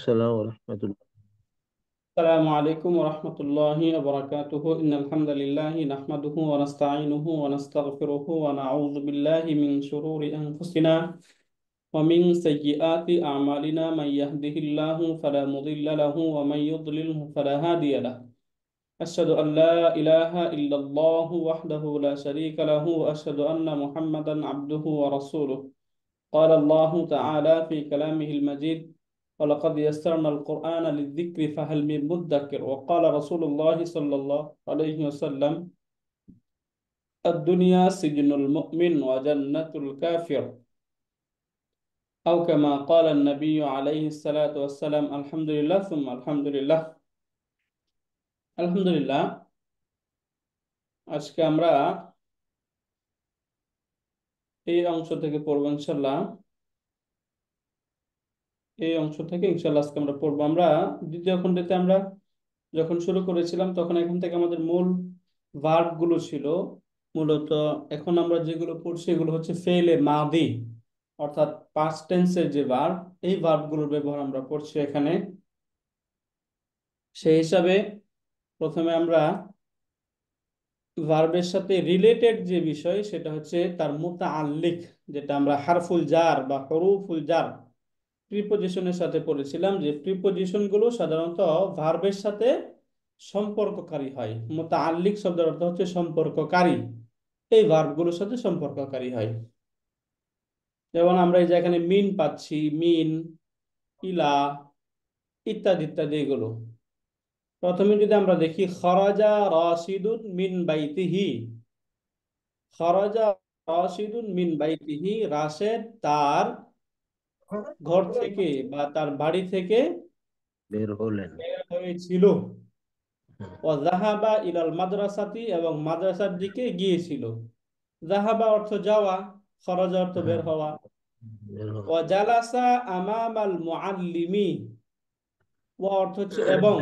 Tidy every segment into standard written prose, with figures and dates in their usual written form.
السلام ورحمة الله. السلام عليكم ورحمة الله وبركاته. إن الحمد لله نحمده ونستعينه ونستغفره ونعوذ بالله من شرور أنفسنا ومن سيئات أعمالنا. من يهده الله فلا مضل له ومن يضلله فلا هادي له. أشهد أن لا إله إلا الله وحده لا شريك له وأشهد أن محمدا عبده ورسوله. قال الله تعالى في كلامه المجيد: ولقد يسرنا القرآن للذكر فهل من مدكر. وقال رسول الله صلى الله عليه وسلم: الدنيا سجن المؤمن وجنة الكافر، أو كما قال النبي عليه الصلاة والسلام. الحمد لله ثم الحمد لله। আলহামদুলিল্লাহ, আজকে আমরা এই অংশ থেকে পড়বো ইনশাল্লাহ। আজকে আমরা পড়বো। আমরা দ্বিতীয় খণ্ডেতে আমরা যখন শুরু করেছিলাম তখন এখান থেকে আমাদের মূল ভার্ব গুলো ছিল মূলত। এখন আমরা যেগুলো পড়ছি এগুলো হচ্ছে ফেলে মাদি, অর্থাৎ পাস্ট টেন্সের যে ভার্ব, এই ভার্ব গুলোর ব্যবহার আমরা পড়ছি এখানে। সেই হিসাবে প্রথমে আমরা ভার্বের সাথে রিলেটেড যে বিষয় সেটা হচ্ছে তার মুতাআল্লিক, যেটা আমরা হারফুল জার বা হরুফুল জার প্রিপোজিশনের সাথে পড়েছিলাম, যে প্রিপোজিশন গুলো সাধারণত ভার্বের সাথে সম্পর্ককারী হয়। মুতাআল্লিক শব্দের অর্থ হচ্ছে সম্পর্ককারী, এই ভার্ব গুলোর সাথে সম্পর্ককারী হয়। যেমন আমরা এই যে এখানে মিন পাচ্ছি, মিন, ইলা, ইত্যাদি ইত্যাদি এগুলো। প্রথমে যদি আমরা দেখি খরাজা রাশিদুন মিন বাইতিহি, খরাজা রাশিদুন মিন বাইতিহি, রাশেদ তার ঘর থেকে বা তার বাড়ি থেকে বের হলেন। বের হয়েছিল। ও জাহাবা ইলাল মাদ্রাসাতি, এবং মাদ্রাসার দিকে গিয়েছিল। জাহাবা অর্থ যাওয়া, খরাজা অর্থ বের হ্যাঁ, হওয়া। বের ও হলেন। জালাসা আমামাল মুআল্লিমি, ও অর্থ হচ্ছে এবং।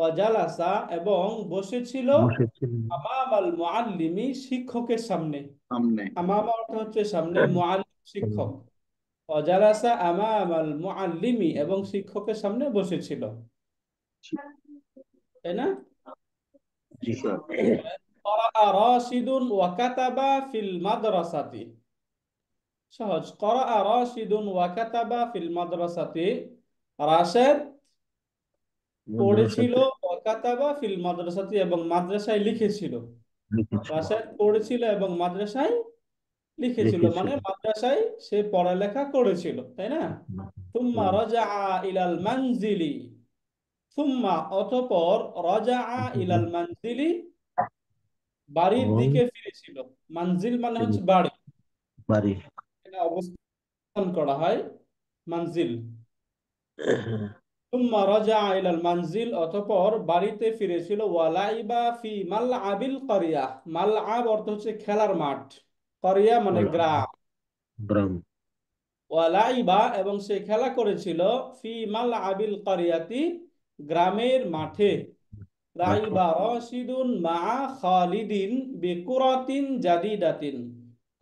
ও জালাসা এবং বসেছিল বসেছিলেন। আমামাল মুআল্লিমি, শিক্ষকের সামনে। আমামা অর্থ হচ্ছে সামনে, মুআল্লিম শিক্ষক। ও জালাসা আমামাল মুআল্লিমি, এবং শিক্ষকের সামনে বসেছিল, তাই না? জি স্যার। ক্বারাআ রাশিদুন ওয়া কাতাবা ফিল মাদ্রাসাতি। সহজ। ক্বারাআ রাশিদুন ওয়া কাতাবা ফিল মাদ্রাসাতি, রাশেদ পড়েছিল, মাদ্রাসাতে ওয়া কাতাবা ফিল মাদ্রাসাতি, এবং মাদ্রাসায় লিখেছিল। লিখেছিল। রাশেদ পড়েছিল এবং মাদ্রাসায় লিখেছিল, মানে লিখেছিল। মাদ্রাসায় সে পড়ালেখা করেছিল, তাই না? থুম্মা হুম। রাজাআ ইলাল মানজিলি, থুম্মা অতঃপর, রাজাআ ইলাল মানজিলি বাড়ির এবং দিকে ফিরেছিল। মানজিল মানে তিনি হচ্ছে বাড়ি, বাড়ি। এটা অবস্থান করা হয় মানজিল। সুম্মা রাজাআ ইলাল মানজিল, অতঃপর বাড়িতে ফিরেছিল। ওয়ালাইবা ফি মালআবিল ক্বরিয়া, মালআব অর্থ হচ্ছে খেলার মাঠ, ক্বরিয়া মানে গ্রাম। ব্রাম। ওয়ালাইবা এবং সে খেলা করেছিল, ফি মালআবিল ক্বরিয়াতি গ্রামের মাঠে। মাঠে। লাইবা রাশিদুন মা খালিদিন বিকুরাতিন জাদিদাতিন।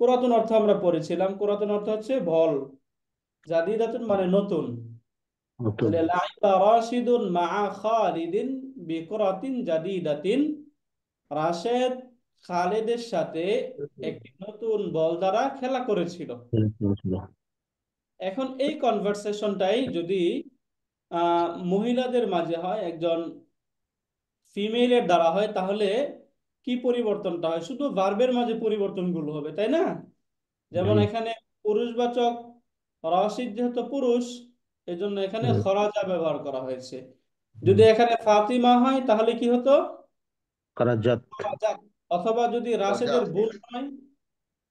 কুরাতুন অর্থ আমরা পড়েছিলাম, কুরাতুন অর্থ হচ্ছে বল, জাদিদাতুন মানে নতুন। নতুন। তাহলে লাইবা রাশিদুন মা খালিদিন বিকুরাতিন জাদিদাতিন, রাশেদ খালেদের সাথে একটি নতুন বল দ্বারা খেলা করেছিল। খেলেছিল। এখন এই কনভারসেশনটাই যদি মহিলাদের মাঝে হয়, একজন ফিমেলের দ্বারা হয়, তাহলে কি পরিবর্তনটা হয়? শুধু ভার্বের মাঝে পরিবর্তনগুলো হবে, তাই না? যেমন জি। এখানে পুরুষবাচক রাশিদ যেহেতু পুরুষ, এজন্য এখানে হুম। খরাজা ব্যবহার করা হয়েছে। হুম। যদি এখানে ফাতিমা হয় তাহলে কি হতো? কারাজাত। খরাজাত। অথবা যদি রাশেদের বোন হয়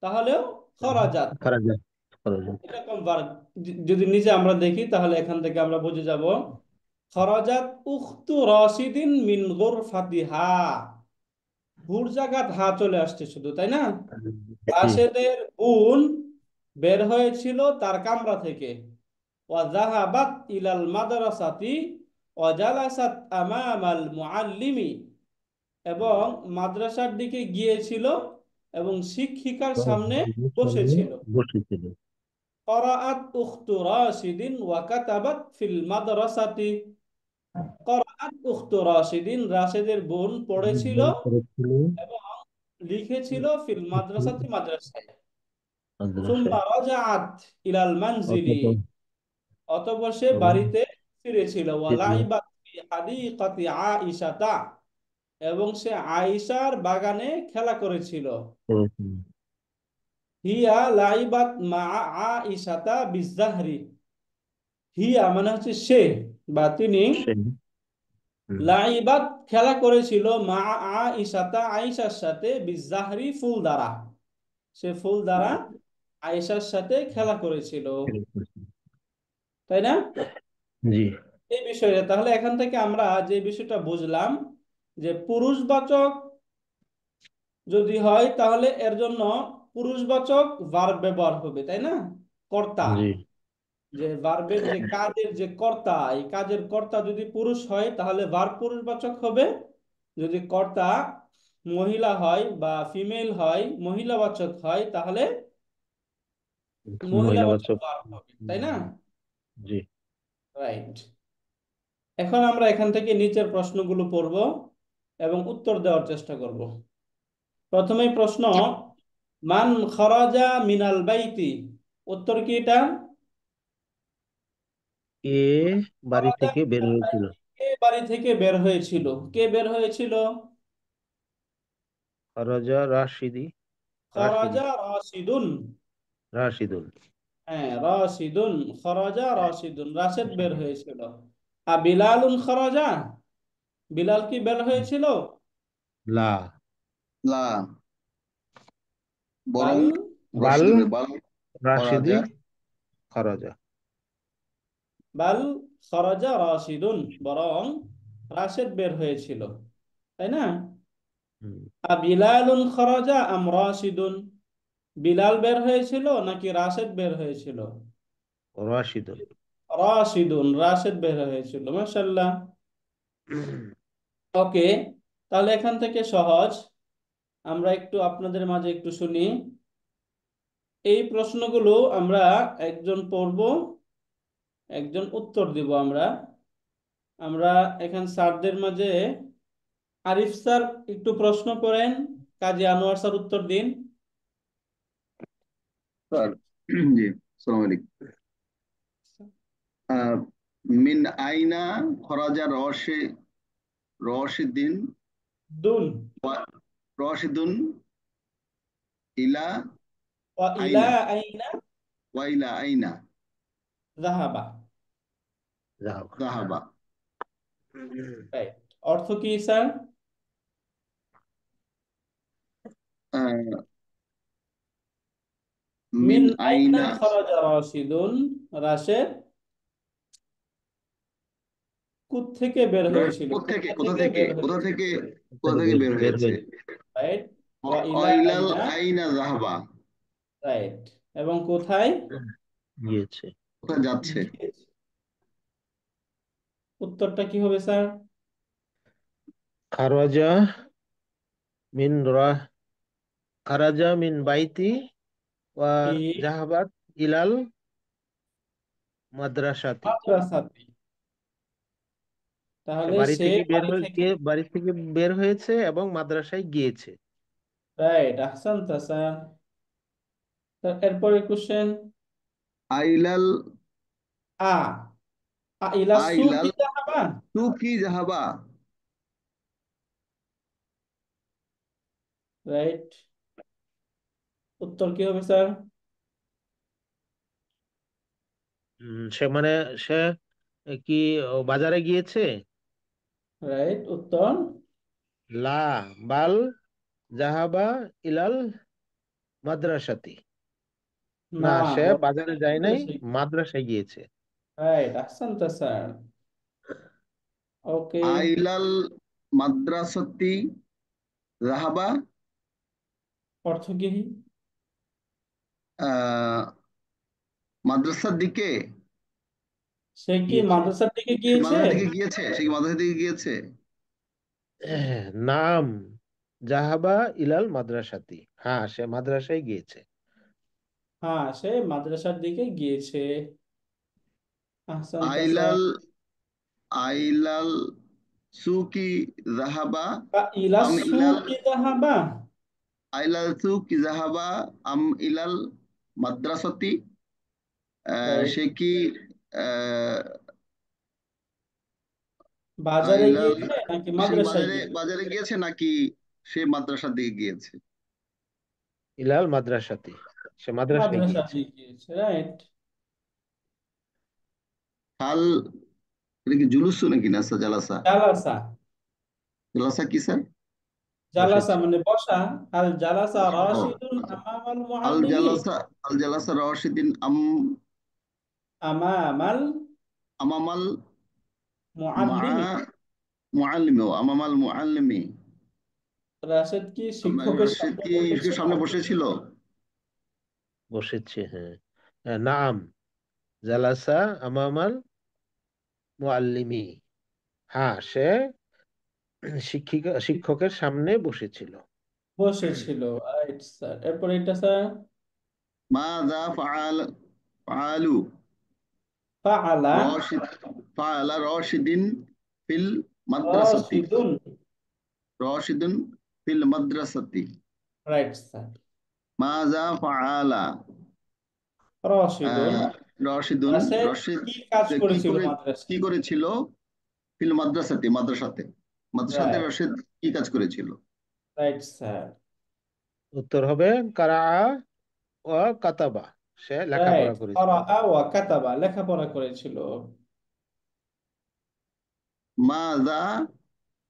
তাহলেও খরাজাত। কারাজাত। কারাজাত। এরকম ভার্ব যদি নিচে আমরা দেখি তাহলে এখান থেকে আমরা বুঝে যাব। খরাজাত উখতু রাশিদিন মিন গুরফাতিহা, হুর জাগাত হা চলে আসছে শুধু, তাই না? জি। রাশেদের বোন বের হয়েছিল তার কামরা থেকে। ওয়া যাহাবাত ইলাল মাদ্রাসাতি ওয়া জালাসাত আমামাল মুআল্লিমি, এবং মাদ্রাসার দিকে গিয়েছিল এবং শিক্ষিকার সামনে সামনে বসেছিল। বসেছিল। قرأت أخت راشد وكتبت في المدرسة. قرأت أخت راشد রাশেদের বোন পড়েছিল বই পড়েছিল এবং লিখেছিল ফিল মাদ্রাসাতি মাদ্রাসায়। ثم মাদ্রাসায়। رجعت إلى المنزل, অতঃপর অতঃপর সে ও বাড়িতে ফিরেছিল। ছিল ওয়ালাইবাত ফি হাদিকাতি আইশাতা, এবং সে আয়েশার বাগানে খেলা করেছিল। পড়েছিল। হিয়া লাইবাত মা আইশাতা বিজাহরি। হিয়া মানে হচ্ছে সে বা তিনি, সে হুম, লাইবাত খেলা করেছিল মা আইশাতা আয়েশার সাথে, বিজাহরি ফুল দ্বারা। সে ফুল দ্বারা আয়েশার সাথে খেলা করেছিল, তাই না? জি এই বিষয়ে তাহলে এখান থেকে আমরা যে বিষয়টা বুঝলাম যে পুরুষবাচক যদি হয় তাহলে এর জন্য পুরুষবাচক ভার্ব ব্যবহার হবে, তাই না? কর্তা, জি যে ভার্বের যে কাজের যে কর্তা, এই কাজের কর্তা যদি পুরুষ হয় তাহলে ভার্ব পুরুষবাচক হবে। যদি কর্তা মহিলা হয় বা ফিমেল হয়, মহিলাবাচক হয়, তাহলে মহিলাবাচক মহিলাবাচক। ভার্ব হবে, তাই না? জি রাইট। এখন আমরা এখান থেকে নিচের প্রশ্নগুলো পড়ব এবং উত্তর দেওয়ার চেষ্টা করব। প্রথমেই প্রশ্ন, মান খরাজা মিনাল বাইতি। উত্তর কি এটা? কে বাড়ি খরাজা থেকে বের মিনাল হয়েছিল? বাইতি, কে বাড়ি থেকে বের হয়েছিল? কে বের হয়েছিল? রাজা রাশিদি। রাশিদি খরাজা রাশিদুন। রাশিদুল। হ্যাঁ, রাশিদুন। খরাজা রাশিদুন, রাশেদ বের হয়েছিল। আর বিলালুন খরাজা, বিলাল কি বের হয়েছিল? লা লা, বাল, বরং বাল রশিদুল বাল রাশিদি খরাজা। খরাজা। বাল খরাজা রাশিদুন, বরং রাশেদ বের হয়েছিল, তাই না? হুম, বিলালুন খরাজা আম রাশিদুন, বিলাল বের হয়েছিল নাকি রাশেদ বের হয়েছিল? রাশিদুল। রাশিদুন, রাশেদ বের হয়েছিল। মাশাআল্লাহ। ওকে, তাহলে এখান থেকে সহজ, আমরা একটু আপনাদের মাঝে একটু শুনি। এই প্রশ্নগুলো আমরা একজন পড়ব, একজন উত্তর দিব। আমরা আমরা এখান স্যারদের মাঝে, আরিফ স্যার একটু প্রশ্ন করেন, কাজী আনোয়ার স্যার উত্তর দিন। স্যার, জি, আসসালামু আলাইকুম। আহ, মিন আইনা খরাজা রশিদিন দুন ওয়া- রশিদুন ইলা ওয়া ইলা আইনা আইনা ওয়াইলা আইনা যাহাবা। যাও। যাহাবা। রাইট। অর্থ কি স্যার? আহ, মিন মিন আইনা আইনা, খরাজা রাশিদুন, রাশেদ কুত থেকে বের হয়েছিল, কোথা কোথা থেকে থেকে বের কোথা হয়েছিল? থেকে কোথা থেকে থেকে বের বের হয়েছে? হয়েছে। রাইট। ওয়া ইলা অইলাল আইনা। আইনা যাহাবা, রাইট। এবং কোথায় গিয়েছে। কোথায় যাচ্ছে? গিয়েছে? উত্তরটা কি হবে স্যার? খারাজা মিন রা খারাজা মিন বাইতি ওয়া কি জাহাবাত ইলাল মাদ্রাসাতি। মাদ্রাসাতে। সে তাহলে বাড়ি সে থেকে বের বাড়ি হয়ে থেকে, গিয়ে বাড়ি থেকে বের হয়েছে এবং মাদ্রাসায় গিয়েছে। রাইট, আহসানতা স্যার। এরপরে কোশ্চেন, আইলাল আ আ ইলা সুকি আইলাল যাহাবা। সুকি যাহাবা। রাইট। উত্তর কি হবে স্যার? সে মানে সে কি বাজারে গিয়েছে? রাইট। উত্তর লা বাল জাহাবা ইলাল মাদ্রাসাতি। না, না, সে বরং বাজারে যায় নাই, মাদ্রাসায়। মাদ্রাসায় গিয়েছে। রাইট, আহসানতা স্যার। ওকে। আইলাল মাদ্রাসাতি যাহাবা, অর্থ কি? আহ, মাদ্রাসার দিকে সে কি গিয়েছে। মাদ্রাসার দিকে সে গিয়েছে? মাদ্রাসার দিকে গিয়েছে, সে কি মাদ্রাসার দিকে গিয়েছে? নাম জাহাবা ইলাল মাদ্রাসাতি। হ্যাঁ, সে মাদ্রাসায় গিয়েছে। হ্যাঁ, সে মাদ্রাসার দিকে গিয়েছে। আহসানতা স্যার। আইলাল আইলাল সুকি জাহাবা ইলা আম ইলাল সুকি যাহাবা। আইলাল সুকি জাহাবা আম ইলাল মাদ্রাসাতি। রাইট। সে কি আহ, বাজারে আইলাল গিয়েছে নাকি সে মাদ্রাসায় বাজারে গিয়েছে? বাজারে গিয়েছে নাকি সে মাদ্রাসার দিকে গিয়েছে? ইলাল মাদ্রাসাতি, সে মাদ্রাসায় মাদ্রাসার গিয়েছে। দিকে গিয়েছে, রাইট। হাল, এটা কি জুলুস নাকি না জালাসা? জালাসা। জালাসা কি স্যার? জালাসা বসেছে। মানে বসা। আল জালাসা ও, রাশিদুন আমামাল আল মুআল্লিমি। জালাসা আল জালাসা রাশিদিন আমামাল আমামাল মা মুআল্লিমি। মুআল্লিমি, আমামাল মুআল্লিমি। রাশেদ কি আমার শিক্ষকের রাশিদ সামনে কি বসেছিল? সামনে বসেছিল? বসেছে, হ্যাঁ। নাম জালাসা আমামাল মুআল্লিমি। হ্যাঁ, সে শিক্ষকের সামনে বসেছিল। বসেছিল, রাইট স্যার। এরপর এটা স্যার। মাযা ফাআলু ফাআলা রাশিদ ফাআলা রাশিদিন ফিল মাদ্রাসাতি। রাশিদুন। রাশিদুন ফিল মাদ্রাসাতি। Right sir. মাযা ফাআলা রাশিদুন। আহ, রশিদুন রাশেদ রশিদ কি কাজ সে করেছিল মাদ্রাসায়? কি করেছিল? ফিল মাদ্রাসাতে, মাদ্রাসাতে। মাদ্রাসাতে রাইট। রশিদ কি কাজ করেছিল? Right sir. উত্তর হবে কারা ও কাতাবা, সে লেখাপড়া রাইট। করেছিল। ক্বারাআ ওয়া কাতাবা, লেখাপড়া করেছিল। মাযা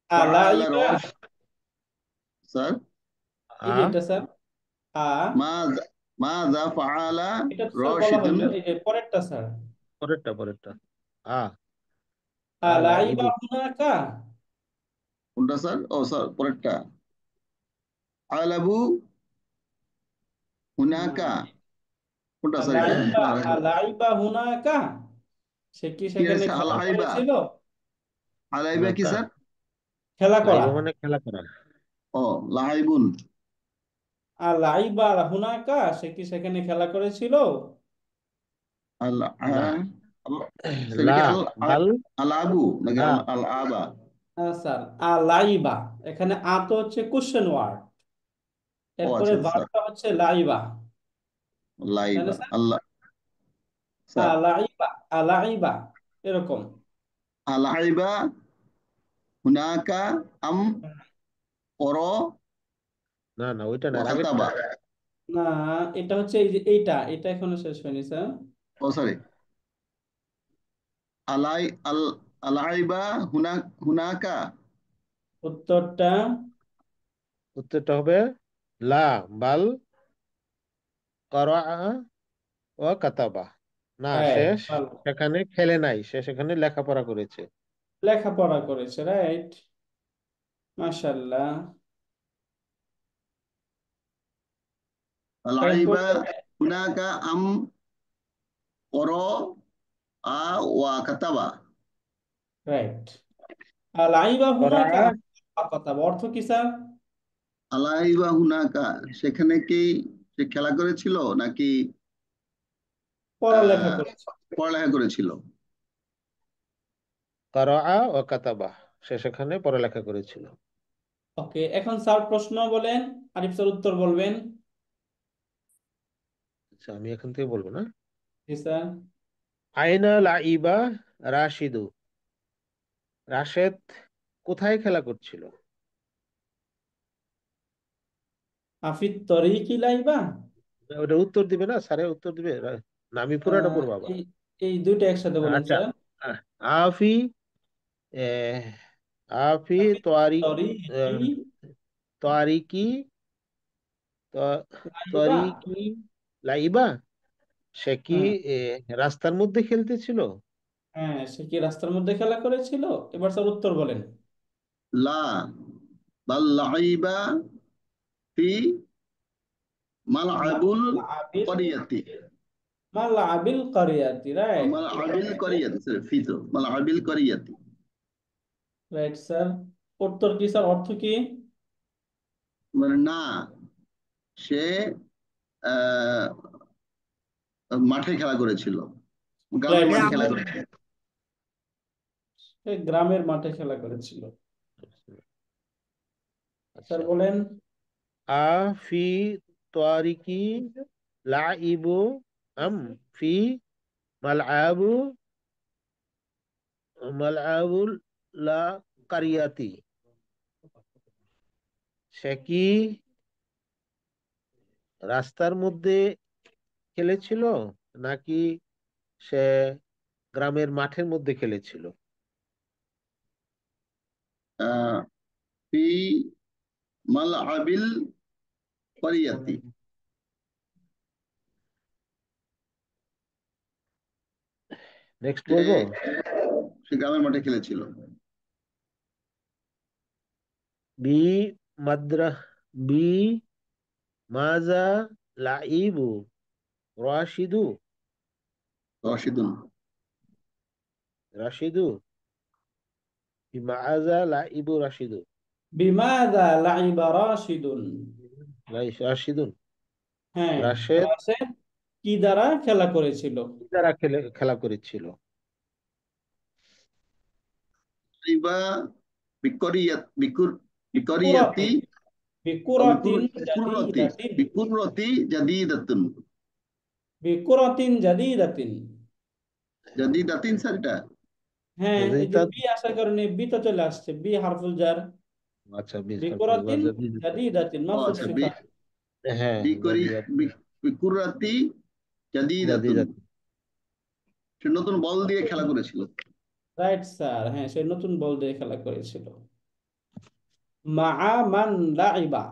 ফাআলা আলাইবা। স্যার, এই যে এটা স্যার। আ মাযা মাযা ফাআলা এটা তো স্যার বলা রশিদুন। হলো, এই যে পরেরটা স্যার। পরেরটা পরেরটা। আ আলা আলাইবা ইবু। হুনাকা। কোনটা স্যার? ও স্যার, পরেরটা। আলাবু না, হুনাকা। কোনটা স্যার এটা? আলাইবা। আলাইবা হুনাকা, সে কি কি সেখানে আছে খেলা আলাইবা? করেছিল? আলাইবা কি হুনাকা, স্যার? খেলা করা। লাইবা মানে খেলা করা। ও, লাহাইবুন। আলাইবা হুনাকা, সে কি সেখানে খেলা করেছিল? আল না, সেটা লা কি বাল আলাবু নাকি লা। আল আবা? হ্যাঁ স্যার। আলাইবা, এখানে আ তো হচ্ছে কোশ্চেন ওয়ার্ড, ও এরপরে আচ্ছা আচ্ছা, ভার্বটা হচ্ছে লাইবা। তাই না লাইবা স্যার? আল্লাহ। স্যার, আলাইবা। আলাইবা, এরকম। আলাইবা হুনাকা আম পর না না, ওইটা না, আর আগেরটা। ওয়াকাতাবা। না, এটা হচ্ছে এই যে এইটা, এটা এখনো শেষ হয়নি স্যার। ও সরি, আলাই আল আলাইবা হুনাকা। উত্তরটা উত্তরটা হবে লা বাল করা ও কাতাবা। না, সে রাইট, ভালো। সেখানে খেলে নাই, সে সেখানে লেখাপড়া করেছে। লেখাপড়া করেছে, রাইট। মাশাআল্লাহ। আলাইবা এরপরে হুনাকা আম পর ওয়াকাতাবা। রাইট। আলাইবা করা, হুনাকা কথা অর্থ কি স্যার? আলাইবা হুনাকা, সেখানে কি সে খেলা করেছিল নাকি পড়ালেখা আহ করেছে। পড়ালেখা করেছিল? করা ও কাতাবা, সে সেখানে পড়ালেখা করেছিল। ওকে, এখন স্যার প্রশ্ন বলেন, আরিফ স্যার উত্তর বলবেন। আচ্ছা, আমি এখান থেকে বলবো না। জি স্যার। আইনা লাইবা রাশিদু, রাশেদ কোথায় খেলা করছিল? আফিত তরিকি লাইবা। ওটা উত্তর দিবে না, স্যারে উত্তর দিবে না, আমি পুরাটা পড়বো আবার। এই এই দুইটা একসাথে বলেন আচ্ছা। স্যার। আহ, আফি আহ, আফি আফিত তোয়ারি তরিকি তোয়ারিকি লাইবা। তোয়ারিকি লাইবা, সে কি হ্যাঁ। রাস্তার মধ্যে খেলতেছিল? হ্যাঁ, সে কি রাস্তার মধ্যে খেলা করেছিল? এবার স্যার উত্তর বলেন। লা বাল লাইবা ফি মালআবুল মালআবিল। করিয়াতি। মালআবিল কারিয়াতি, রাইট। মালআবিল করিয়াতি স্যার, ফি তো মালআবিল করিয়াতি। Right sir. উত্তর কি স্যার, অর্থ কি? মানে না, সে আহ, মাঠে খেলা করেছিল, গ্রামের রাইট, মাঠে খেলা গ্রামের করেছিল। সে গ্রামের মাঠে খেলা করেছিল। স্যার আচ্ছা, বলেন। আ ফি তারিকি লাইবু আম ফি মালআবু মালআবুল লা কারিয়াতি, সে কি রাস্তার মধ্যে খেলেছিল নাকি সে গ্রামের মাঠের মধ্যে খেলেছিল? আহ, ফি মালআবিল ক্বরিয়াতি, নেক্সট সে বলবো। সে গ্রামের মাঠে খেলেছিল। বি মাদ্রা বি মাজা লাইবু রাশিদু রশিদুন, রাশিদু বি মাজা লাইবু রাশিদু বিমাযা লাইবা রাশিদুন। রাশিদুন, হ্যাঁ, রাশেদ রাশেদ কি দ্বারা খেলা করেছিল? যারা খেলা করেছিল। লাইবা বিকরিয়াত বিকরিয়াতি কুরাতিন, বিকুরাতিন বিকুররতি জাদিদাতিন, বিকুররতি জাদিদাতুন, বিকুরাতিন জাদিদাতিন। জাদিদাতিন স্যার এটা। হ্যাঁ, এই যে জাদিদা, বি আসার কারণে বি তো চলে আসছে, বি হারফুল জার। আচ্ছা বিশ বিকুরাতিন জাদিদাতিন ও মাফুল আচ্ছা, সিফাত। হ্যাঁ বিকরি জাদিদাত বিকুররাতি জাদিদাতুন, জাদিদাত সে নতুন বল দিয়ে খেলা করেছিল। রাইট স্যার, হ্যাঁ সে নতুন বল দিয়ে খেলা করেছিল। মাআ মান লাইবা।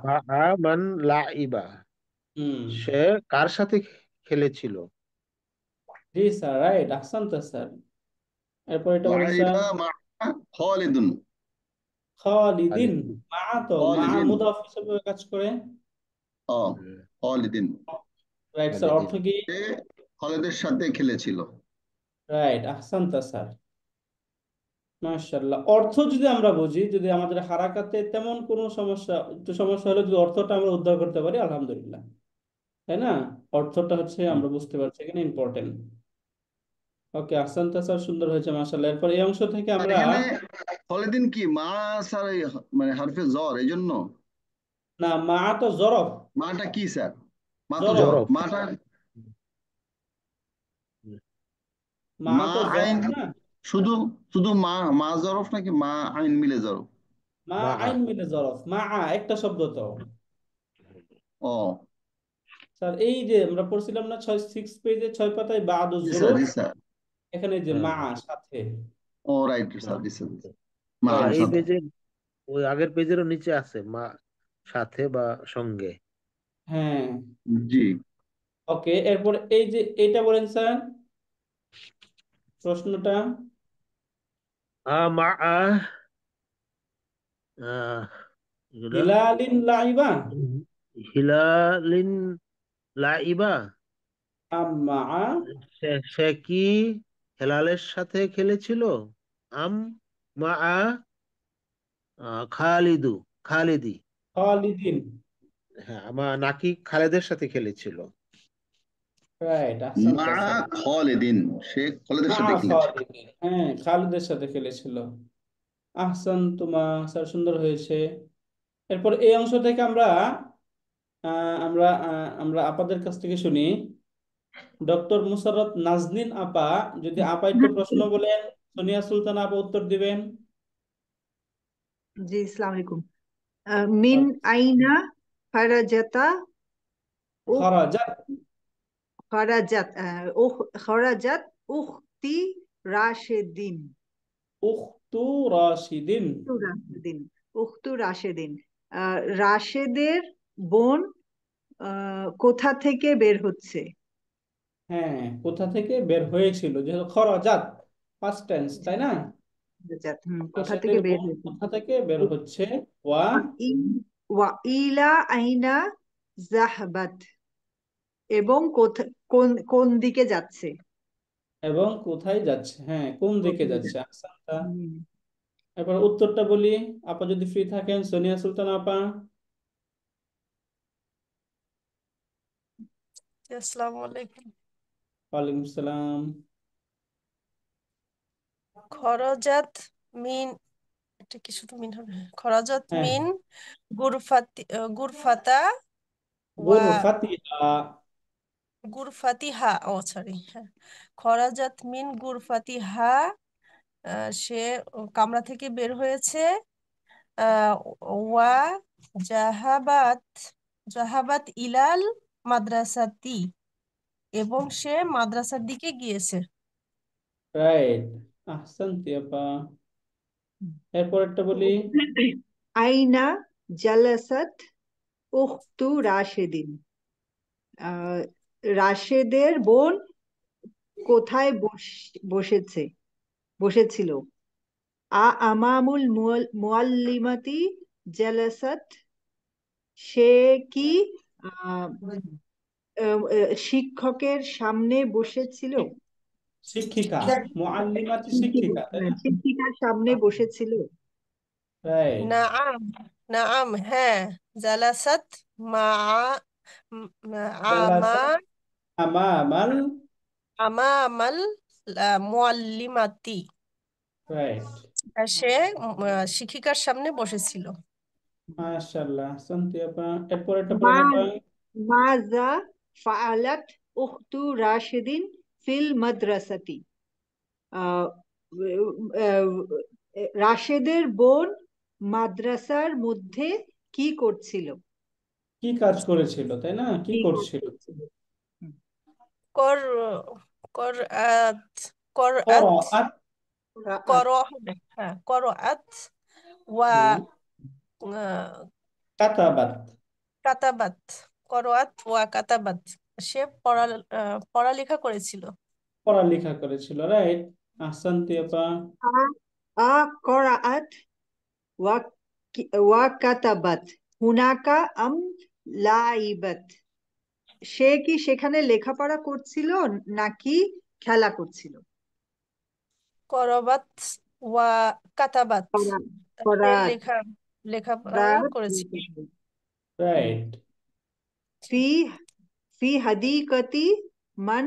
মান লাইবা, হুম, সে কার সাথে খেলেছিল? জি স্যার, রাইট, আহসান্ত স্যার। এরপর এটা বলেন স্যার। লাইবা মা খালিদুন, খালিদিন, খালিদ। মা তো মা খালিদিন, মুদাফ হিসেবে কাজ করে। ও খালিদিন, রাইট স্যার, অর্থ খালিদিন। কি? সে খালেদের সাথে খেলেছিল। রাইট, আহসান্ত স্যার, মাশাআল্লাহ। অর্থ যদি আমরা বুঝি, যদি আমাদের হারাকাতে তেমন কোনো সমস্যা, একটু সমস্যা হলে যদি অর্থটা আমরা উদ্ধার করতে পারি, আলহামদুলিল্লাহ, তাই না? অর্থটা হচ্ছে আমরা বুঝতে পারছি এখানে ইম্পর্টেন্ট। ওকে, আহসান্ত স্যার, সুন্দর হয়েছে মাশাআল্লাহ। এরপর এই অংশ থেকে আর আমরা, এখানে খালিদিন কি মা স্যার, মানে হারফে জ্বর, এই জন্য না মা তো জরফ, মাটা কি স্যার? মা তো জরফ, জ্বর, জরফ। মাটা মা মা তো আইন, জরফ না। শুধু শুধু মা জরফ নাকি মা আইন মিলে জরফ? মা মা আইন মিলে জরফ, মা একটা শব্দ তো। ও স্যার এই যে আমরা পড়ছিলাম না 6 পেজে 6 পাতায় বাদু জি স্যার, জুরুফ, জি স্যার। এখানে যে হ্যাঁ মা সাথে। ও রাইট মা স্যার, জি স্যার, জি স্যার। মা আর রাইট এই সাথে। পেজে, ওই আগের পেজেরও নিচে আছে মা সাথে বা সঙ্গে। হ্যাঁ। জি, ওকে, এরপর এই যে এইটা বলেন স্যার, প্রশ্নটা। মা এগুলা হিলালিন লাইবা হিলালিন লাইবা, আম্মা। সে কি হেলালের সাথে খেলেছিল? আম মা খালিদু খালিদি, খালিদিন, হ্যাঁ নাকি খালেদের সাথে খেলেছিল? রাইট, আহসান্ত মা স্যার। খালিদিন, সে খালিদের মা সাথে খেলেছে। খালিদিন, হ্যাঁ খালিদের সাথে খেলেছিল। আহসান তোমা স্যার, সুন্দর হয়েছে। এরপর এই অংশ থেকে আমরা আমরা আপাদের কাছ থেকে শুনি। ডক্টর মুসাররত নাজনীন আপা, যদি আপা একটু প্রশ্ন বলেন, সোনিয়া সুলতানা আপা উত্তর দিবেন। জি, আসসালামু আলাইকুম। মিন আইনা খারাজাতা উখ খরাজাত, খারাজাত খারাজাত উখতি রাশেদিন। উখতু রাশিদিন। উখতু রাশেদিন, উখতু রাশেদিন। রাশেদের বোন কোথা থেকে বের হচ্ছে? হ্যাঁ, কোথা থেকে বের হয়েছিল, যেহেতু খরাজাত ফার্স্ট টেন্স, তাই না? কোথা থেকে রাশেদের বের বোন হয়েছে? কোথা থেকে বের হচ্ছে। ওয়া, ওয়া ইলা আইনা জাহবাত, এবং কোন কোন দিকে যাচ্ছে? এবং কোথায় যাচ্ছে, হ্যাঁ কোন দিকে কোথায় যাচ্ছে, যাচ্ছে? আহসানতা। হুম। এরপর উত্তরটা বলি, আপা যদি ফ্রি থাকেন, সোনিয়া সুলতানা আপা। আসসালামু আলাইকুম। ওয়ালাইকুম সালাম। খরজাত মিন, এটা কি শুধু মিন হবে? খরজাত হ্যাঁ, মিন গুরফাতা ওয়া গুরফাতিহা। গুরফাতিহা, ও সরি, হ্যাঁ, খরাজাত মিন গুরফাতিহা, সে কামরা থেকে বের হয়েছে, আহ, ওয়া জাহাবাত জাহাবাত ইলাল মাদ্রাসাতি, এবং সে মাদ্রাসার দিকে গিয়েছে। রাইট, আহসানতি আপা। এরপরেরটা বলি। আইনা জালাসাত উখতু রাশেদিন। রাশেদের বোন কোথায় বসেছিল? আমামুল মুআল্লিমাতি জালাসাত, সে কি আহ, শিক্ষকের সামনে বসেছিল? শিক্ষিকা, মুআল্লিমাতি শিক্ষিকা, তাই না? শিক্ষিকার সামনে বসেছিল। রাইট। নাআম, নাআম, হ্যাঁ, জালাসাত মা আমা জালাসাত আমামাল। আমামাল মুআল্লিমাতি, রাইট, সে শিক্ষিকার সামনে বসেছিল। মাশাআল্লাহ, আহসানতি আপা। এরপরেরটা মা পড়েন আপা। মাজা ফাআলাত উখতু রাশিদিন ফিল মাদ্রাসাতি। আহ, আহ, রাশেদের বোন মাদ্রাসার মধ্যে কি করছিল? কি কাজ করেছিল, তাই না? কি কি কাজ করছিল? করছিল? হুম। কর করআত করআত করাআত। রাআত। কর হবে, হ্যাঁ, করআত ওয়া হ্যাঁ, আহ, কাতাবাত। কাতাবাত, করআত ওয়া কাতাবাত, সে পড়ালেখা করেছিল। পড়ালেখা করেছিল। রাইট, আহসানতি আপা। আ আ করাআত ওয়া কাতাবাত হুনাকা আম লাইবাত, সে কি সেখানে লেখাপড়া করছিল নাকি খেলা করছিল? করবাত ওয়া কাতাবাত, করা সে করাত লেখাপড়া করাত করেছিল। রাইট। ফি ফি হাদিকতি মান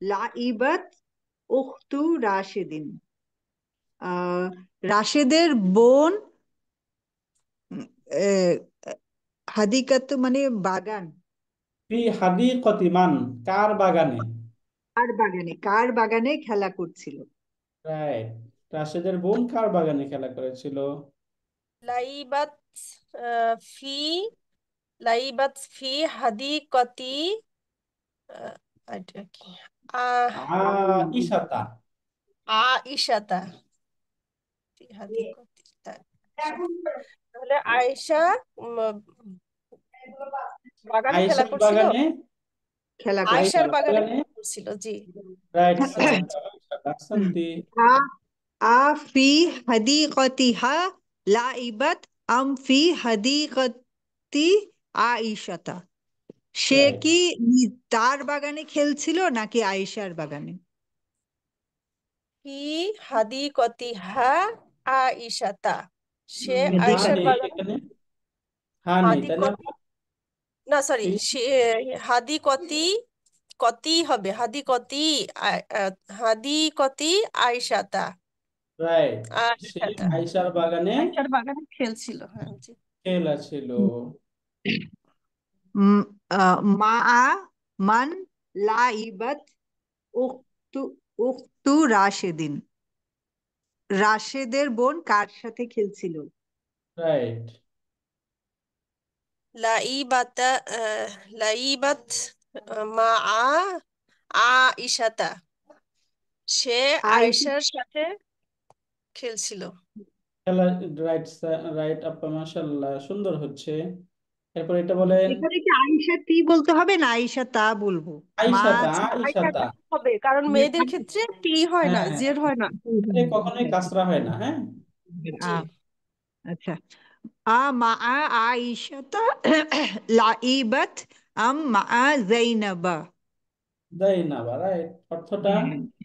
লাইবাত উখতু রাশেদিন। আহ রাশেদের বোন আহ, হাদিকাত মানে বাগান। ফি হাদিকতি মান, কার বাগানে? কার বাগানে খেলা করছিল? রাইট, রাশেদের বোন কার বাগানে খেলা করেছিল? লাইবাত ফি হাদিকতি, আহ, এটা কি, আহ আইসাতা। আইসাতা, ফি হাদিকতি, আইসাতা। তাহলে আয়েশা উম, বাগানে খেলা আয়েশার করছিল, বাগানে। খেলা আয়েশার আয়েশার করছিল। বাগানে বাগানে। খেলা করছিল, জি। রাইট, আচ্ছা, সাহাবা, মাশাআল্লাহ, আহসানতি। আ আ ফি হাদিকতিহা লাইবাত আম ফি হাদিকতি আইসাতা, সে রাইট, কি তার বাগানে খেলছিল নাকি আয়েশার বাগানে? ফি হাদিকতিহা আইসাতা, সে হ্যাঁ আয়েশার নেই বাগানে, এখানে, হ্যাঁ নেই, তাই না? হাদিকতি, না সরি, ফি। সে হাদিকতি, কতি হবে, হাদিকতি হাদিকতি আইসাতা, রাইট, সে আইসাতা, আয়েশার বাগানে আয়েশার বাগানে খেলছিল, হ্যাঁ, জি। খেলা ছিল। উম, মা মান লাইবাত উখতু উখতু রাশেদিন, রাশেদের বোন কার সাথে খেলছিল? রাইট, লাইবাতা লাইবাত মা আইসাতা, সে আয়েশা আয়েশার সাথে খেলছিল। খেলা। রাইট, রাইট আপা, মাশাআল্লাহ, সুন্দর হচ্ছে। এরপর এটা বলেন। এখানে কি আয়েশা তি বলতে হবে না আয়েশা তা বলবো? মা আইসাতা, আছে। আইসাতা। হবে, কারণ মেয়েদের ক্ষেত্রে টি হয় না, হ্যাঁ, জের হয় না। এ কখনোই কাসরা হয় না, হ্যাঁ। জি। আচ্ছা, মা আয়েশাতা লাইবাত আম মা জাইনাবা। দেয় না বা, রাইট, অর্থটা।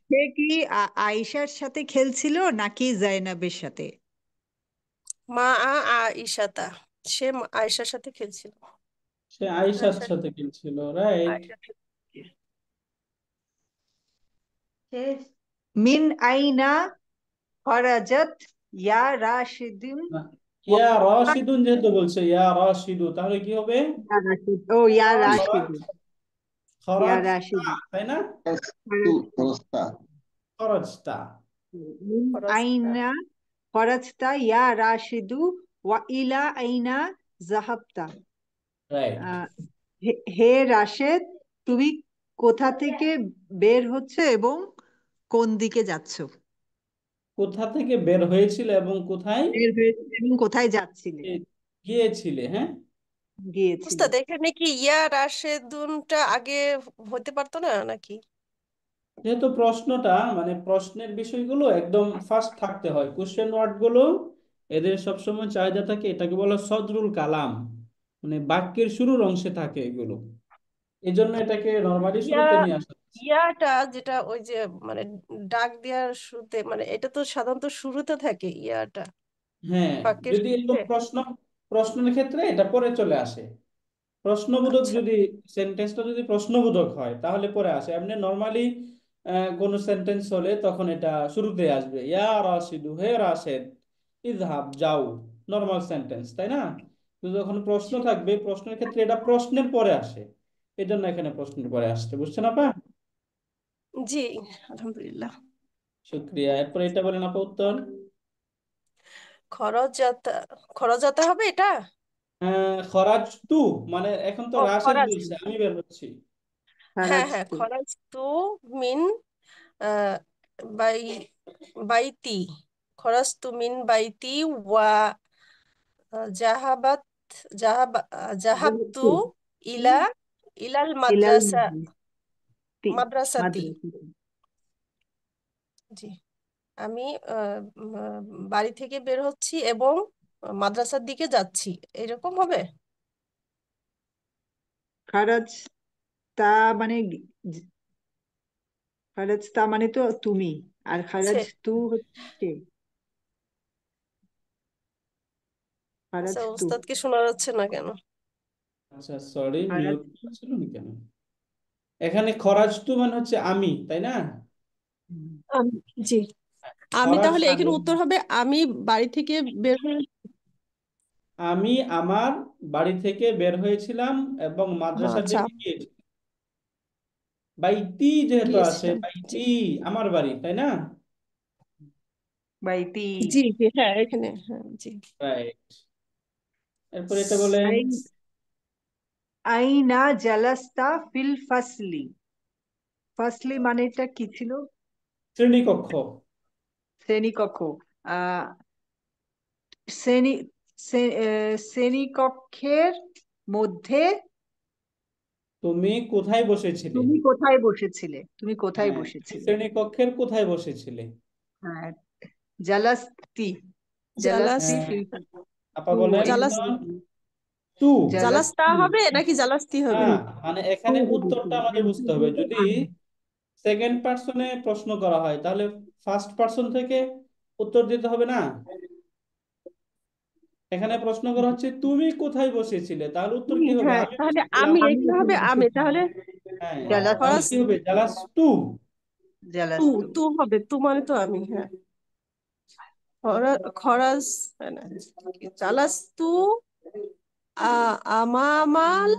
সে কি আয়েশার সাথে খেলছিল নাকি জাইনাবের সাথে? মা আইসাতা, সে আয়েশার সাথে খেলছিল। সে আয়েশার আয়েশার সাথে খেলছিল। রাইট। আয়েশার সাথে। শেষ। মিন আইনা খরাজাত ইয়া রাশিদুন না, ওয়া ইয়া রাশিদুন যেহেতু বলছে ইয়া রাশিদু, তাহলে কি হবে? ইয়া রাশিদ, ও ইয়া খরাজ, রাশিদুন, ইয়া খরাজতা, রাশিদুন। তাই না? খরস্তা। খরজতা। মিন খরচটা। আইনা খরাজতা ইয়া রাশিদু ওয়া ইলা আইনা জাহাবতা। রাইট। হে হে রাশেদ, তুমি কোথা থেকে বের হচ্ছে এবং কোন দিকে যাচ্ছ? কোথা থেকে বের হয়েছিল এবং কোথায় বের হয়েছে এবং কোথায় যাচ্ছিলে, গিয়েছিলে? হ্যাঁ, গিয়েছিলে। উস্তাদ এখানে কি ইয়া রাশেদুনটা আগে হতে পারতো না নাকি? যেহেতু প্রশ্নটা মানে প্রশ্নের বিষয়গুলো একদম ফার্স্ট থাকতে হয়, কোশ্চেন ওয়ার্ড গুলো এদের সবসময় চাহিদা থাকে, এটাকে বলা সদরুল কালাম, মানে বাক্যের শুরুর অংশে থাকে এগুলো, এই জন্য এটাকে নর্মালি ইয়া শুরুতে নিয়ে আসা হচ্ছে। ইয়াটা যেটা ওই যে মানে ডাক দেওয়ার শুরুতে, মানে এটা তো সাধারণত শুরুতে থাকে ইয়াটা, হ্যাঁ, বাক্যের যদি শুরুতে। এরকম প্রশ্নের ক্ষেত্রে এটা পরে চলে আসে। প্রশ্নবোধক আচ্ছা, যদি সেন্টেন্সটা যদি প্রশ্নবোধক হয় তাহলে পরে আসে। এমনি নর্মালি কোন সেন্টেন্স হলে তখন এটা শুরুতে আসবে, ইয়া রাশিদু, হে রাশেদ, ইযহাব, যাও, নর্মাল সেন্টেন্স, তাই না? তো যখন প্রশ্ন থাকবে প্রশ্নের ক্ষেত্রে এটা প্রশ্নের পরে আসে, এই জন্য এখানে প্রশ্নের পরে আসছে, বুঝছেন আপা? জি, আলহামদুলিল্লাহ। শুক্রিয়া। এরপরে এটা বলেন আপা, উত্তর। খরজাতা, খরজাতা হবে এটা। খরাজ তু, মানে এখন তো ও রাশেদ খরাজ, বলছে, আমি বের হচ্ছি। হ্যাঁ খারাজ হ্যাঁ, তো। খরাজ তু মিন আহ, বাই বাইতি, খরাজ তু মিন বাইতি ওয়া জাহাবাত, জাহাবতু ইলা ইলাল ইলাল মাদ্রাসা, মাদ্রাসি, মাদ্রাসাতি। মাদ্রাসি। জি, আমি বাড়ি থেকে বের হচ্ছি এবং মাদ্রাসার দিকে যাচ্ছি, এরকম হবে। খারাজ তা মানে খারাজ তা মানে তো তুমি, আর খারাজ সে তু হচ্ছে খারাজ আচ্ছা, তু। উস্তাদকে শোনা যাচ্ছে না কেন? আচ্ছা, সরি, খারাজ মিউট ছিল না কেন? এখানে খরাজ তু মানে হচ্ছে আমি, তাই না? জি, আমি খরাজ তাহলে তু, এখানে উত্তর হবে আমি বাড়ি থেকে বের হয়ে, আমি আমার বাড়ি থেকে বের হয়েছিলাম এবং মাদ্রাসার আচ্ছা, দিকে গিয়েছিলাম। বাইতি যেহেতু আছে, গিয়েছিলাম। জি বাইতি আমার বাড়ি, তাই না? বাইতি। জি জি, হ্যাঁ এখানে, হ্যাঁ জি। রাইট। এরপর এটা বলেন। আইনা জালাস্তা ফিল ফাসলি। ফাসলি মানেটা কি ছিল? শ্রেণীকক্ষ। শ্রেণীকক্ষ। আহ শ্রেণী শ্রেণীকক্ষের মধ্যে তুমি কোথায় বসেছিলে? তুমি কোথায় বসেছিলে, তুমি কোথায় হ্যাঁ, তুমি বসেছিলে? শ্রেণীকক্ষের কোথায় বসেছিলে? হ্যাঁ, জালাস্তি, জালাস্তি জালাস, হ্যাঁ, ফিল আপা টু বলেন জালাস, উত্তর। টু। জালাস্তা জালাস্তি হবে নাকি জালাস্তি টু, হবে? না, মানে টু এখানে হবে টু, উত্তরটা আমাদের হ্যাঁ, টু বুঝতে হবে। বলতে যদি আমি। সেকেন্ড পার্সনে প্রশ্ন করা হয় তাহলে ফার্স্ট পার্সন থেকে উত্তর দিতে হবে না? এখানে প্রশ্ন করা হচ্ছে তুমি কোথায় বসেছিলে, তাহলে উত্তর কি হবে? হ্যাঁ, আমি তাহলে বসেছিলাম। আমি, আমি এখানে হবে ওখানে আমি, বসেছিলাম। তাহলে হ্যাঁ, তাহলে খরচ কি জালাস্তি, হবে? Jealous two. টু, জালাস্তি। টু হবে, টু মানে তো আমি, হ্যাঁ। খরচ, না, জালাস টু আমামাল,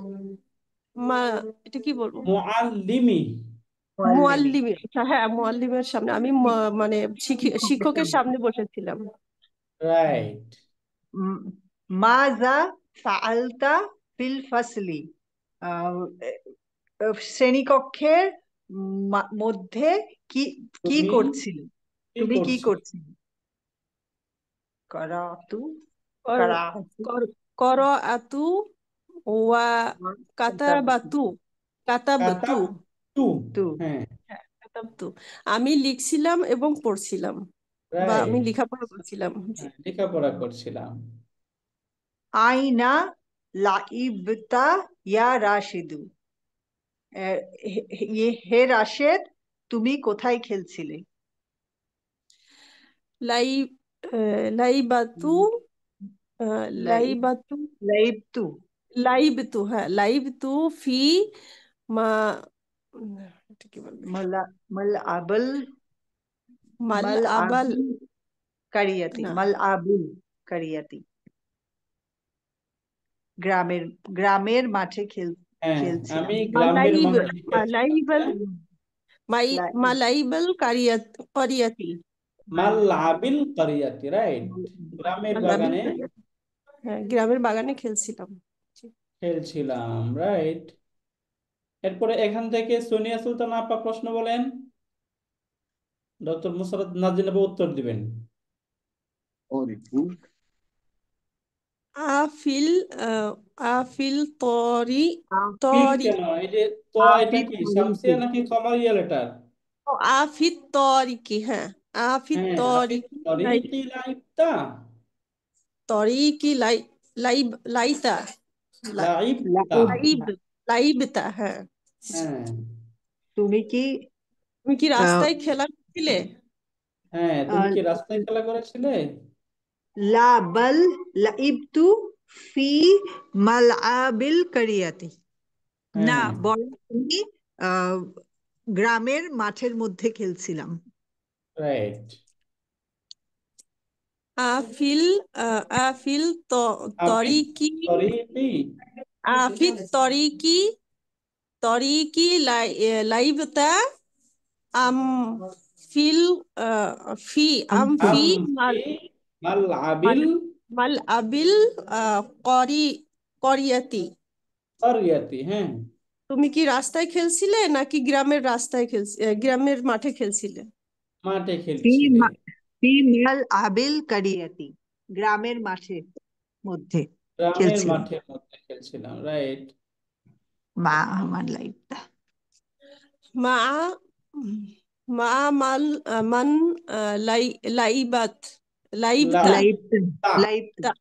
মা, এটা কি বলবো, মুআল্লিমি। মুআল্লিমি, মুআল্লিমের, আচ্ছা হ্যাঁ, মুআল্লিমের সামনে আমি মানে শিক্ষকের শিক্ষকের সামনে। সামনে বসেছিলাম। রাইট। উম, মাজা ফাআলতা ফিল ফাসলি। আহ, শ্রেণীকক্ষের মধ্যে কি কি তুমি করছিলে, কি তুমি কি করছিলে? করছিলে? করাতু, কর করাতু, কর কর আতু ওয়া কাতাবাতু, কাতাবতু, কাতাব টু। তু। হ্যাঁ, হ্যাঁ কাতাবতু, আমি লিখছিলাম এবং পড়ছিলাম, বা আমি রাইট। লেখাপড়া করছিলাম। জি, হ্যাঁ, লেখাপড়া করছিলাম। আইনা লাইবতা ইয়া রাশিদু। হে রাশেদ, তুমি কোথায় খেলছিলে? লাই লাইবাতু, লাইব, লাইবাতু, লাইবতু, লাইবতু, হ্যাঁ লাইবতু ফি মা, এটা কি বলবে? মালা মাল আবল মাল মাল আবাল আবুল কারিয়াতি, না, মাল আবুল কারিয়াতি। গ্রামের গ্রামের মাঠে হ্যাঁ, খেলছিলাম। আমি গ্রামের মালাইব মাঠে খেলছিলাম, মালাইবাল হ্যাঁ? লা- মালাইবাল কারিয়াতি মালআবিল কারিয়াতি, রাইট। গ্রামের মালাবিল বাগানে কারিয়াতি। হ্যাঁ, গ্রামের বাগানে খেলছিলাম। খেলছিলাম, রাইট। এরপরে এখান থেকে সোনিয়া সুলতান আপা প্রশ্ন বলেন, ডক্টর মুসাররদ নাজির আপা উত্তর দিবেন। অরিফু আফিল আফিল তরি ফিল তরি কেন? এই যে ত, এটা আফিফ কি তরিকি। শামসিয়া নাকি কমারিয়া লেটার? আফিত তরিকি, হ্যাঁ, আফিত হ্যাঁ, আফিস তরিকি তরিকি লাইবতা, তরিকি লাইব লাইতা লাইবতা, লাইব। লাইব লাইবতা, হ্যাঁ। হ্যাঁ, তুমি কি তুমি কি আহ, রাস্তায় খেলা করছিলে? হ্যাঁ, তুমি আহ, কি রাস্তায় খেলা করেছিলে? লা বাল লাইবতু ফি মালআবিল কারিয়াতি। না, হ্যাঁ, বরং আমি আহ, গ্রামের মাঠের মধ্যে খেলছিলাম। রাইট। আফিল আফিল আফিস তরিকি তরিকি, আফিত তরিকি লাইবতা আম ফিল ফি আম আম ফি ফি মাল মালআবিল মাল মাল আবিল করি করিয়াতি। কারিয়াতি, হ্যাঁ, তুমি কি রাস্তায় খেলছিলে নাকি গ্রামের রাস্তায় গ্রামের মাঠে খেলছিলে? মাঠে ফি খেলছিলে, ফি মালআবিল কারিয়াতি, গ্রামের মাঠের মধ্যে গ্রামের খেলছিলাম। মাঠের মধ্যে খেলছিলাম, রাইট। মা আমার লাইফটা মা মা মাল মান লাই লাইবাত লাইবতা লাইবতা, লাইফটা লাইফটা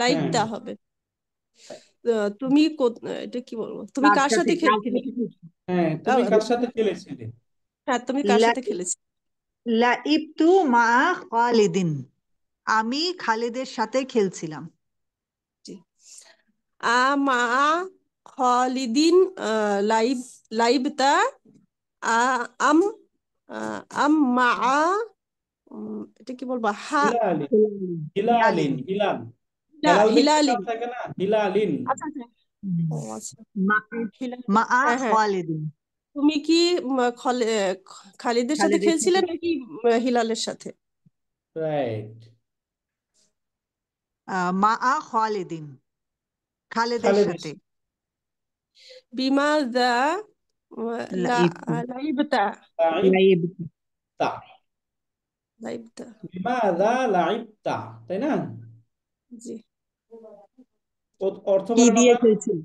হ্যাঁ, লাইবতা হবে। তুমি এটা কি বলবো, তুমি কার কার সাথে সাথে কার খেলছিলে? সাথে খেলছি? হ্যাঁ, তুমি কার সাথে খেলেছিলে? হ্যাঁ, তুমি কার লা- সাথে খেলেছিলে? লাইবতু মা খালিদিন, আমি খালিদের সাথে খেলছিলাম। জি। মা খালিদিন লাইব লাইবতা আম আম মা এটা কি বলবো, হিলালিন, হিলালিন। হিলালিন, হিলাল, হেলাল দেখতে কাজ হিলালিন। থাকে না, হিলালিন, আচ্ছা আচ্ছা, হুম। ও আচ্ছা, মা হিলালিন, মা হ্যাঁ হ্যাঁ। খালিদিন, তুমি কি খালিদের সাথে খালিদের খেলছিলে সাথে নাকি হিলালের সাথে? রাইট। মা খালিদিন, খালেদের খালেদ সাথে। বিমাযা লা লাইবতু লাইবতা লাইবতু লাইবতা, লাইবতা, বিমাযা লাইবতা, তাই না? জি। অর্থ কি বলেন দিয়ে আপা। খেলছিলে?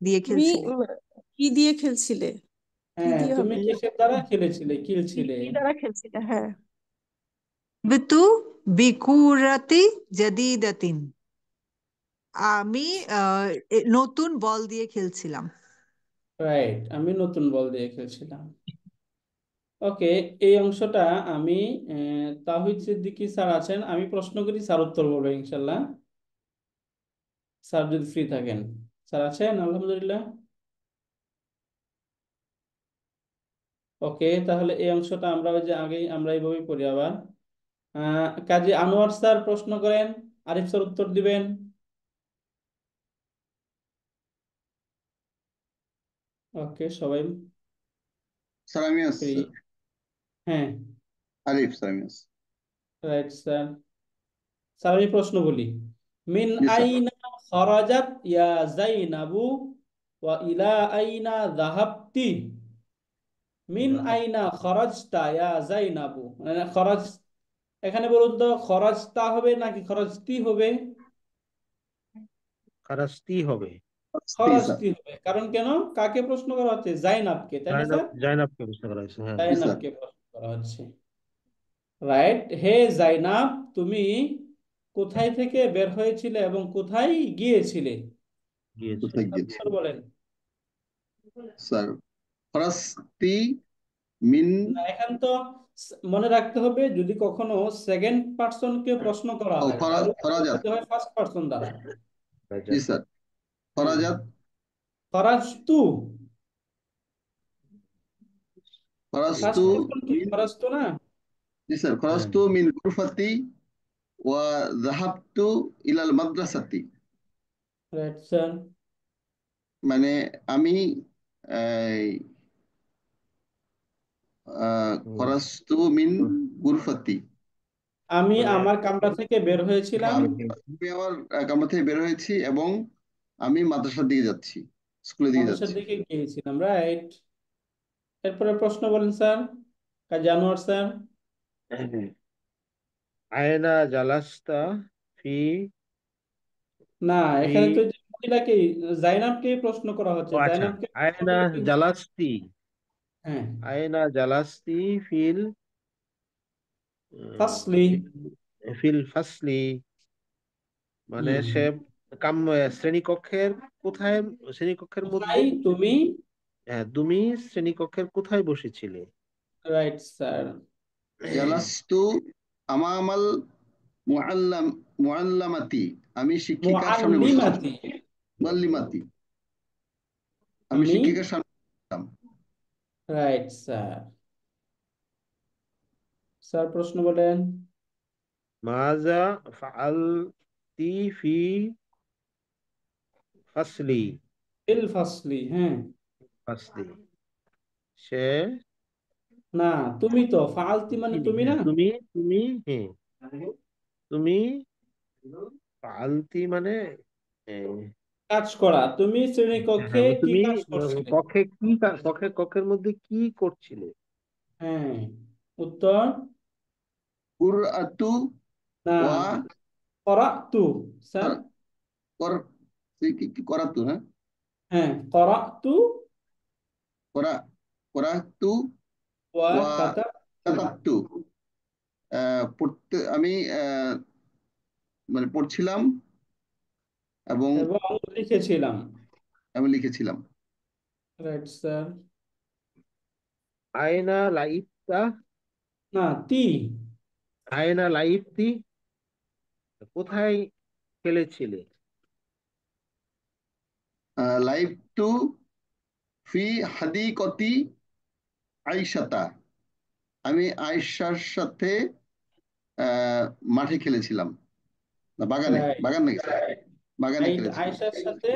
দিয়ে তুমি খেলছিলে? কি দিয়ে খেলছিলে? কি হ্যাঁ, দিয়ে তুমি হবে? কিসের দ্বারা খেলেছিলে, খেলছিলে? কি দ্বারা খেলছিলে, হ্যাঁ। বিতু বিকুরাতি জাদিদাতিন, আমি নতুন বল দিয়ে খেলছিলাম। রাইট, আমি নতুন বল দিয়ে খেলছিলাম। ওকে, এই অংশটা আমি তাওহিদ সিদ্দিকী স্যার আছেন, আমি প্রশ্ন করি, স্যার উত্তর বলবে ইনশাল্লাহ, স্যার যদি ফ্রি থাকেন। স্যার আছেন? আলহামদুলিল্লাহ। ওকে, তাহলে এই অংশটা আমরা ওই যে আগেই আমরা এইভাবেই করি আবার। কাজী আনোয়ার স্যার প্রশ্ন করেন, আরিফ স্যার উত্তর দিবেন। ওকে, সবাই স্যার আমি ফ্রি। আছি। হ্যাঁ, আরিফ স্যার আমি আছি। Right sir. স্যার আমি প্রশ্ন বলি, মিন জি স্যার। আইনা খরাজাত ইয়া জাইনাবু ওয়া ইলা আইনা যাহাবতি। মিন আইনা খরাজতা ইয়া জাইনাবু, মানে খরাজ, এখানে বলুন তো খরাজতা হবে নাকি খরাজতি হবে? খারাস্তি হবে। জি স্যার। খরাজতি হবে, কারণ কেন? কাকে প্রশ্ন করা হচ্ছে? জাইনাবকে, তাই না জাইনাব স্যার? জাইনাবকে প্রশ্ন করা হয়েছে, হ্যাঁ। জি স্যার। জাইনাবকে প্রশ্ন করা হচ্ছে, রাইট। হে জাইনাব, তুমি কোথায় থেকে বের হয়েছিলে এবং কোথায় গিয়েছিলে? গিয়েছে। কোথায় গিয়েছে উত্তর বলেন। স্যার? ফরাস্তি মিন। না, এখন তো মনে রাখতে হবে, যদি কখনো সেকেন্ড পার্সনকে প্রশ্ন করা ও হয় তাহলে উত্তর ফরাজাত। দিতে হয় ফার্স্ট পার্সন দ্বারা। জি স্যার। হ্যাঁ, ফরাজাত। খরাজতু, খরাস্তু ফার্স্ট অপশন কি মিন, খরচ না? জি স্যার, হ্যাঁ, খরাস্তু মিন গুরফাতি ওয়া যাহাবতু ইলাল মাদ্রাসাতি। Right sir. মানে আমি এই, হুম, খরাস্তু মিন হুম, গুরফাতি, আমি মানে আমার কামরা থেকে বের হয়েছিলাম, আমি আমার কামরা থেকে বের হয়েছি এবং আমি মাদ্রাসার দিকে যাচ্ছি, স্কুলের দিকে মাদ্রাসার যাচ্ছি। দিকে গিয়েছিলাম, রাইট। এরপরে প্রশ্ন বলেন স্যার, কাজী আনোয়ার স্যার। আয়না জালাস্তা ফি না, ফি এখানে তো যে মহিলাকে জাইনাবকে প্রশ্ন করা হচ্ছে, ও আচ্ছা, জাইনাবকে প্রশ্ন আয়না করলে কি- জালাস্তি, হ্যাঁ, আয়না জালাস্তি ফিল ফাসলি। ফিল ফাসলি, মানে হুম, সে কাম শ্রেণীকক্ষের কোথায়, শ্রেণীকক্ষের মধ্যে, কোথায় তুমি, হ্যাঁ, তুমি শ্রেণীকক্ষের কোথায় বসেছিলে? Right sir. জালাস্তু আমামাল মুআল্লাম মুআল্লামাতি, আমি শিক্ষিকার সামনে বসেছিলাম। মুআল্লিমাতি, মুআল্লিমাতি, আমি আমি, শিক্ষিকার সামনে বসেছিলাম। Right sir. স্যার প্রশ্ন বলেন। মাজা ফাআলতি ফি ফাসলি, ফিল ফাসলি, হ্যাঁ। ফাসলি, সে না, তুমি তো ফালতি মানে তুমি না, হ্যাঁ, তুমি হ্যাঁ, তুমি ফালতি মানে হ্যাঁ, কাজ করা, তুমি হ্যাঁ, শ্রেণীকক্ষে হ্যাঁ, কি তুমি কাজ করছিলে? কক্ষে কক্ষের মধ্যে কি করছিলে? হ্যাঁ, উত্তর। কুরআতু না, ওয়া করাতু স্যার। কর, কি করাতু, হ্যাঁ, হ্যাঁ, করাতু করা, করাতু ওয়া ওয়া কাতাবতু, কাতাবতু, পড়তে আমি মানে পড়ছিলাম এবং এবং লিখেছিলাম, আমি লিখেছিলাম। Right sir. আয়না লাইফতা, না, তি, আয়না লাইফতি, কোথায় খেলেছিলে? লাইভ টু ফি হাদিকতি আইসাতা, আমি আয়েশার সাথে আহ, মাঠে খেলেছিলাম, না বাগানে, রাইট। বাগান নাকি স্যার, বাগানে খেলেছিলাম। আয়েশার সাথে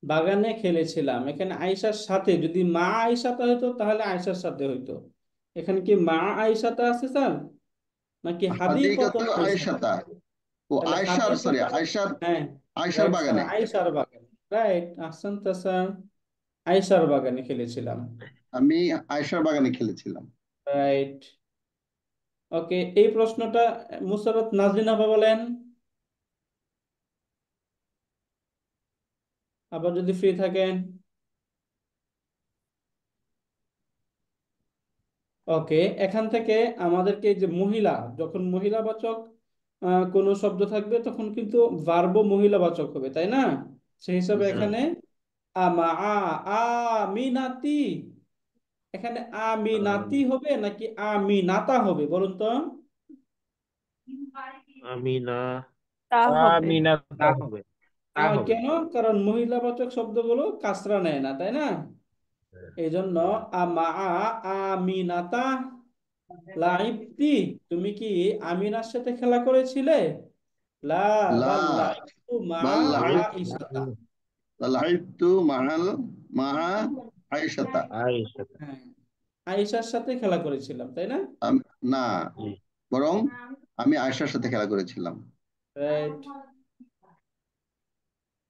বাগানে খেলেছিলাম, এখানে আয়েশার সাথে, যদি মা আয়েশাতে হতো তাহলে আয়েশার সাথে হইতো। এখানে কি মা আয়েশাতে আছে স্যার, নাকি হাদিকত হাদিকাতু আয়েশা? আয়েশাতা, ও তাহলে আয়েশার, সরি, হাদিকত, আয়েশার, হ্যাঁ, আয়েশার রাইট স্যার, বাগানে। আয়েশার বাগানে, রাইট, আহসান স্যার, আয়েশার বাগানে খেলেছিলাম, আমি আয়েশার বাগানে খেলেছিলাম। রাইট। ওকে, এই প্রশ্নটা মুসাররত নাজরিন আপা বলেন, আবার যদি ফ্রি থাকেন। ওকে, এখান থেকে আমাদেরকে এই যে মহিলা, যখন মহিলাবাচক কোনো শব্দ থাকবে তখন কিন্তু ভার্ব মহিলাবাচক হবে, তাই না? সেই জি হিসাবে স্যার। এখানে আমা আ আমিনাতি, এখানে আমিনাতি হবে নাকি আমিনাতা হবে বলুন তো? আমি না, তা হবে। তা হবে, তা হবে। কেন? কারণ মহিলাবাচক শব্দগুলো কাসরা নেয় না, তাই না? এই জন্য হুম। আমা আমিনাতা লাইবতি, তুমি কি আমিনার সাথে খেলা করেছিলে? লা, লা, বাল লাইবতু মা বাল আইসাতা। লাইবতু মাআল মাআ আয়েশাতা। আয়েশা, হ্যাঁ, আয়েশার সাথে খেলা করেছিলাম, তাই না? না, জি। বরং আমি আয়েশার সাথে খেলা করেছিলাম। রাইট।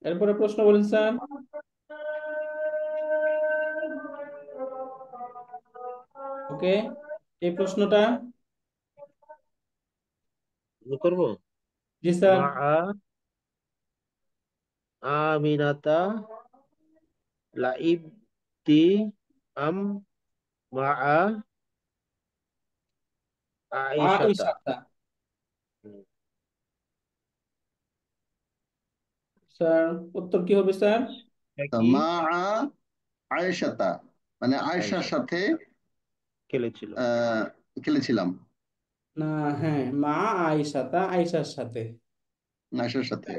এরপরে প্রশ্ন বলেন স্যার। ওকে, এই প্রশ্নটা, করবো। জি স্যার। মা আমিনাতা লাইবতি আম মা আয়েশাতা। আইসাতা, হুম। স্যার উত্তর কি হবে স্যার? এটা কি? মা আয়েশাতা, মানে আয়েশার আয়েশা সাথে খেলেছিল। আহ, খেলেছিলাম, না, হ্যাঁ, মা আইসাতা, আইসার সাথে। আয়েশার সাথে।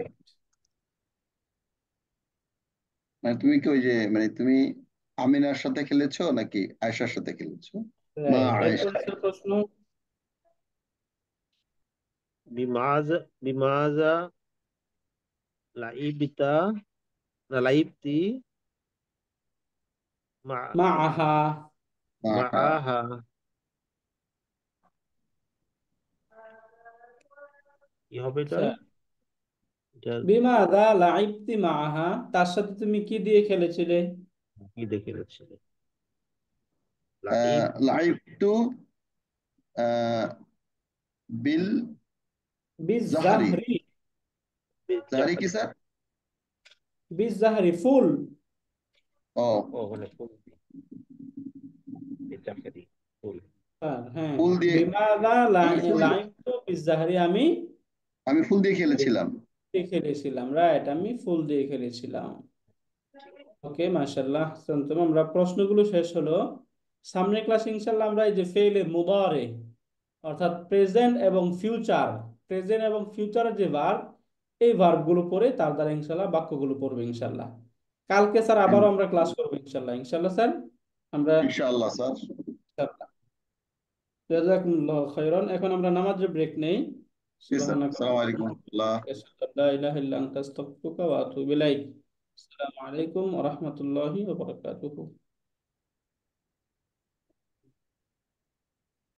মানে তুমি কি ওই যে, মানে তুমি আমিনার সাথে খেলেছো নাকি আয়েশার সাথে খেলেছো? মা রাইট, এরপর আয়েশা। হচ্ছে প্রশ্ন। বিমাজা বিমাজা লাইবিতা না লাইবতি মা মা আহা। আহা। মাআহা। কি হবে এটা? এটা বিমাযা লাইবতি মাআহা, তার সাথে তুমি কি দিয়ে খেলেছিলে? কি দেখে যাচ্ছিল? লাইব লাইবতু বিল জাহারি। বিজাহরি। জাহারি কি বিজাহরি। স্যার? বিজাহরি ফুল। ও, ও মানে ফুল বিজাহরি ফুল। হ্যাঁ, ফুল দিয়ে। বিমাযা আমি ফুল লাইবতু বিজাহরি, আমি আমি ফুল দিয়ে খেলেছিলাম। দিয়ে খেলেছিলাম। রাইট, আমি ফুল দিয়ে খেলেছিলাম। ওকে, মাশাআল্লাহ। তো আমরা প্রশ্নগুলো শেষ হলো। সামনের ক্লাসে ইনশাআল্লাহ আমরা এই যে ফেলে মুদারে অর্থাৎ প্রেজেন্ট এবং ফিউচার, প্রেজেন্ট এবং ফিউচারের যে ভার্ব, এই ভার্বগুলো পড়ে তার দ্বারা ইনশাআল্লাহ বাক্যগুলো পড়বে ইনশাআল্লাহ। কালকে স্যার আবারও আমরা ক্লাস করবো ইনশাআল্লাহ। ইনশাআল্লাহ স্যার আমরা ইনশাআল্লাহ স্যার। ইনশাআল্লাহ। জাযাকুমুল্লাহু খাইরান। এখন আমরা নামাজের ব্রেক নেই। জি স্যার, সুবহানাকা আসসালামু আলাইকুম ওয়া রাহমাতুল্লাহ। আশহাদু আল্লা ইলাহা ইল্লা আনতা আস্তাগফিরুকা ওয়া আতুবু ইলাইক। আসসালামু আলাইকুম ওয়া রাহমাতুল্লাহি ওয়া বারাকাতুহু।